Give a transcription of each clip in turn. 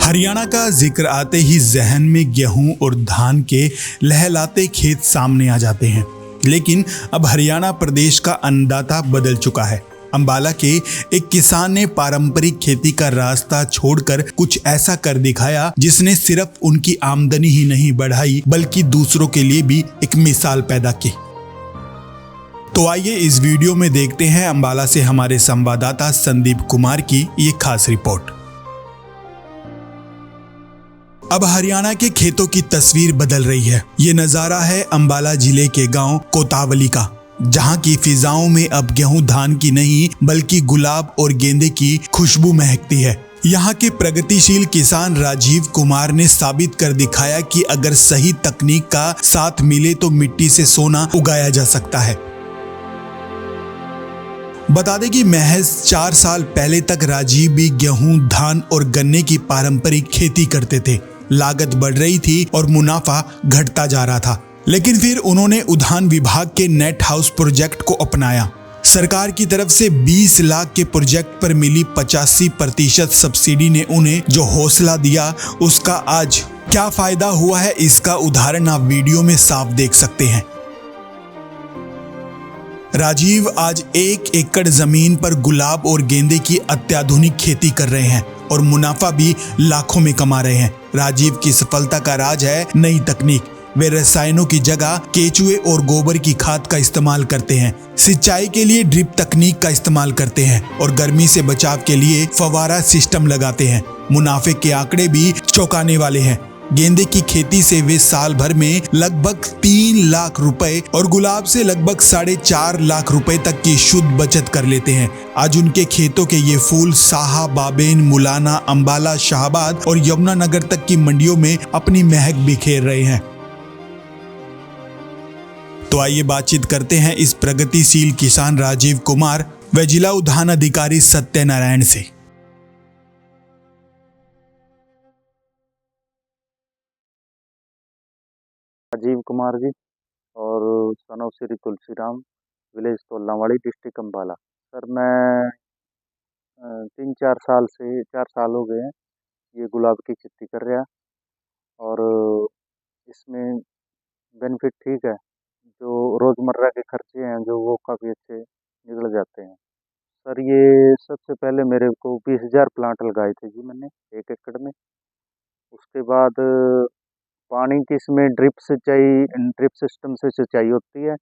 हरियाणा का जिक्र आते ही जहन में गेहूं और धान के लहलाते खेत सामने आ जाते हैं। लेकिन अब हरियाणा प्रदेश का अन्नदाता बदल चुका है। अंबाला के एक किसान ने पारंपरिक खेती का रास्ता छोड़कर कुछ ऐसा कर दिखाया जिसने सिर्फ उनकी आमदनी ही नहीं बढ़ाई बल्कि दूसरों के लिए भी एक मिसाल पैदा की। तो आइए इस वीडियो में देखते हैं अंबाला से हमारे संवाददाता संदीप कुमार की ये खास रिपोर्ट। अब हरियाणा के खेतों की तस्वीर बदल रही है। ये नजारा है अंबाला जिले के गांव कोतावली का, जहां की फिजाओं में अब गेहूं धान की नहीं बल्कि गुलाब और गेंदे की खुशबू महकती है। यहाँ के प्रगतिशील किसान राजीव कुमार ने साबित कर दिखाया कि अगर सही तकनीक का साथ मिले तो मिट्टी से सोना उगाया जा सकता है। बता दें कि महज 4 साल पहले तक राजीव भी गेहूं, धान और गन्ने की पारंपरिक खेती करते थे। लागत बढ़ रही थी और मुनाफा घटता जा रहा था, लेकिन फिर उन्होंने उद्यान विभाग के नेट हाउस प्रोजेक्ट को अपनाया। सरकार की तरफ से 20 लाख के प्रोजेक्ट पर मिली 85% सब्सिडी ने उन्हें जो हौसला दिया, उसका आज क्या फायदा हुआ है इसका उदाहरण आप वीडियो में साफ देख सकते हैं। राजीव आज 1 एकड़ जमीन पर गुलाब और गेंदे की अत्याधुनिक खेती कर रहे हैं और मुनाफा भी लाखों में कमा रहे हैं। राजीव की सफलता का राज है नई तकनीक। वे रसायनों की जगह केचुए और गोबर की खाद का इस्तेमाल करते हैं। सिंचाई के लिए ड्रिप तकनीक का इस्तेमाल करते हैं और गर्मी से बचाव के लिए फवारा सिस्टम लगाते हैं। मुनाफे के आंकड़े भी चौंकाने वाले हैं। गेंदे की खेती से वे साल भर में लगभग 3 लाख रुपए और गुलाब से लगभग 4.5 लाख रुपए तक की शुद्ध बचत कर लेते हैं। आज उनके खेतों के ये फूल साहा, बाबेन, मुलाना, अंबाला, शाहबाद और यमुनानगर तक की मंडियों में अपनी महक बिखेर रहे हैं। तो आइए बातचीत करते हैं इस प्रगतिशील किसान राजीव कुमार व जिला उद्यान अधिकारी सत्यनारायण से। राजीव कुमार जी और son of Shri Tulsiram, village Tolnawadi, district Ambala. Sir मैं 4 साल हो गए हैं ये गुलाब की खेती कर रहा, और इसमें बेनिफिट ठीक है। जो रोज़मर्रा के खर्चे हैं जो वो काफ़ी अच्छे निकल जाते हैं। सर ये सबसे पहले मेरे को 20,000 प्लांट लगाए थे जी मैंने 1 एकड़ में। उसके बाद पानी की इसमें ड्रिप सिस्टम से सिंचाई होती है,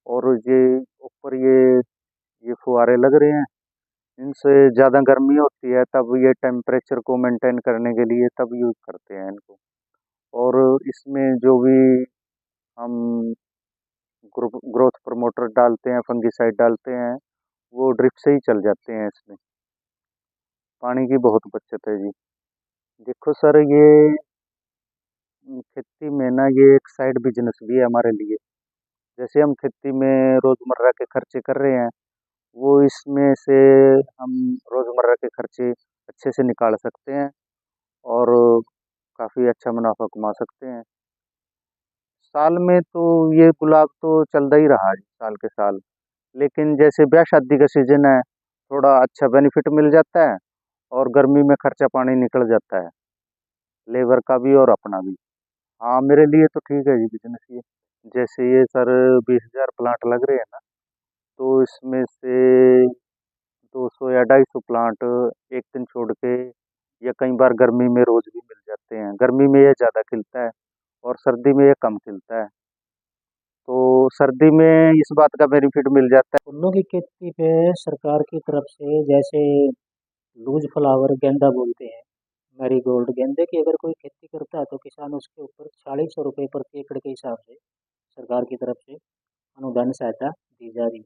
और ये ऊपर ये फुहारे लग रहे हैं। इनसे ज़्यादा गर्मी होती है तब ये टेम्परेचर को मेंटेन करने के लिए तब यूज़ करते हैं इनको। और इसमें जो भी हम ग्रोथ प्रमोटर डालते हैं, फंगिसाइड डालते हैं, वो ड्रिप से ही चल जाते हैं। इसमें पानी की बहुत बचत है जी। देखो सर ये खेती में ना ये एक साइड बिजनेस भी है हमारे लिए। जैसे हम खेती में रोज़मर्रा के खर्चे कर रहे हैं, वो इसमें से हम रोज़मर्रा के खर्चे अच्छे से निकाल सकते हैं और काफ़ी अच्छा मुनाफा कमा सकते हैं। साल में तो ये गुलाब तो चलता ही रहा है साल के साल, लेकिन जैसे ब्याह शादी का सीजन है, थोड़ा अच्छा बेनिफिट मिल जाता है और गर्मी में खर्चा पानी निकल जाता है, लेबर का भी और अपना भी। हाँ मेरे लिए तो ठीक है जी बिजनेस ये। जैसे ये सर 20,000 प्लांट लग रहे हैं ना, तो इसमें से 200 या 250 प्लांट एक दिन छोड़ के, या कई बार गर्मी में रोज भी मिल जाते हैं। गर्मी में ये ज़्यादा खिलता है और सर्दी में ये कम खिलता है, तो सर्दी में इस बात का बेनिफिट मिल जाता है। फूलों की खेती पे सरकार की तरफ से जैसे लूज फ्लावर गेंदा बोलते हैं, मैरीगोल्ड गेंदे की अगर कोई खेती करता है तो किसान उसके ऊपर 4600 रुपये प्रति एकड़ के हिसाब से सरकार की तरफ से अनुदान सहायता दी जा रही है।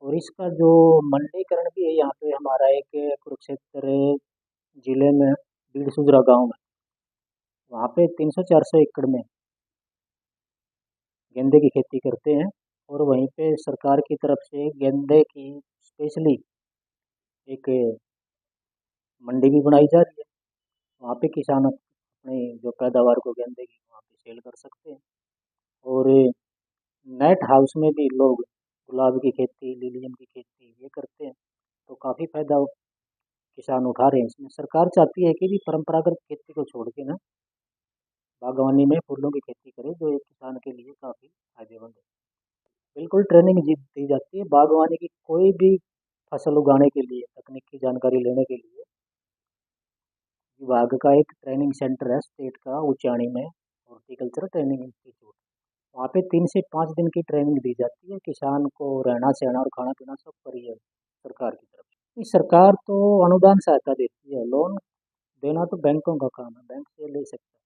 और इसका जो मंडीकरण भी है यहाँ पे हमारा एक कुरुक्षेत्र जिले में बीड़ सुजरा गाँव में, वहाँ पे 300-400 एकड़ में गेंदे की खेती करते हैं। और वहीं पे सरकार की तरफ से गेंदे की स्पेशली एक मंडी भी बनाई जा रही है। वहाँ पे किसान अपने जो पैदावार को गेंदे की वहाँ पे सेल कर सकते हैं। और नेट हाउस में भी लोग गुलाब की खेती, लिलियम की खेती ये करते हैं, तो काफ़ी फायदा किसान उठा रहे हैं। इसमें सरकार चाहती है कि भी परंपरागत खेती को छोड़ के ना बागवानी में फूलों की खेती करें, जो एक किसान के लिए काफ़ी फायदेमंद है। बिल्कुल ट्रेनिंग दी जाती है बागवानी की, कोई भी फसल उगाने के लिए तकनीक की जानकारी लेने के लिए विभाग का एक ट्रेनिंग सेंटर है स्टेट का, उचाणी में हॉर्टिकल्चर ट्रेनिंग इंस्टीट्यूट। वहाँ पे 3 से 5 दिन की ट्रेनिंग दी जाती है, किसान को रहना सहना और खाना पीना सब फ्री है सरकार की तरफ से। सरकार तो अनुदान सहायता देती है, लोन देना तो बैंकों का काम है, बैंक से ले सकता है।